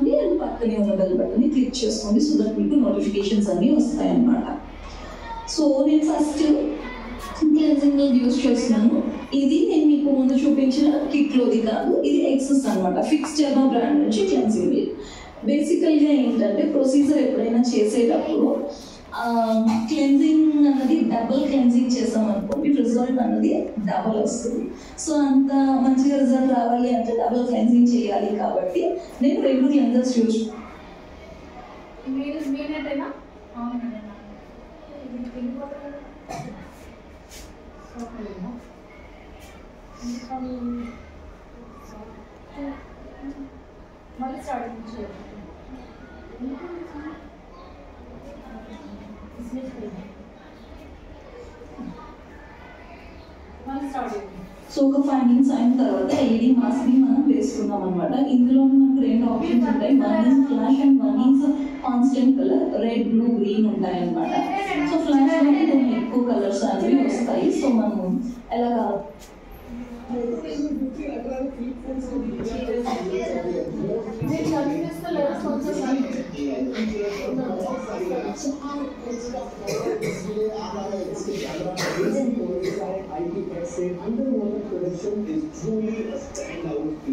చేసుకోండి అండ్ పక్కనే ఉన్న బెల్ బటన్ని క్లిక్ చేసుకోండి సో దట్ మీకు నోటిఫికేషన్స్ అన్నీ వస్తాయన్నమాట. సో నేను ఫస్ట్ క్లెన్జింగ్ యూజ్ చేస్తున్నాను. ఇది నేను మీకు ముందు చూపించిన కిట్లోది కాదు, ఇది ఎక్సెస్ అనమాట. ఫిక్స్ డెర్మా బ్రాండ్ నుంచి క్లెన్జింగ్ మిల్క్. బేసికల్గా ఏంటంటే ప్రొసీజర్ ఎప్పుడైనా చేసేటప్పుడు క్లెన్జింగ్ అన్నది డబుల్ క్లెన్జింగ్ చేసామనుకోండి, రిజల్ట్ అన్నది డబుల్ వస్తుంది. సో అంత మంచిగా రిజల్ట్ రావాలి అంటే డబుల్ క్లెన్జింగ్ చేయాలి. కాబట్టి నేను 2 క్లెన్జర్స్ యూజ్ సో ఒక 5 minutes అయిన తర్వాత ఎల్ఈడి మాస్క్ ని మనం వేసుకున్నాం అనమాట. ఇందులో మనకు 2 ఆప్షన్స్ ఉంటాయి. One is flash and one is constant colour. Red, blue, green ఉంటాయి అనమాట. సో ఫ్లాష్ లో కొన్ని ఎక్కువ కలర్స్ అనేవి వస్తాయి. సో మనం ఎలా underwater production is truly a standout.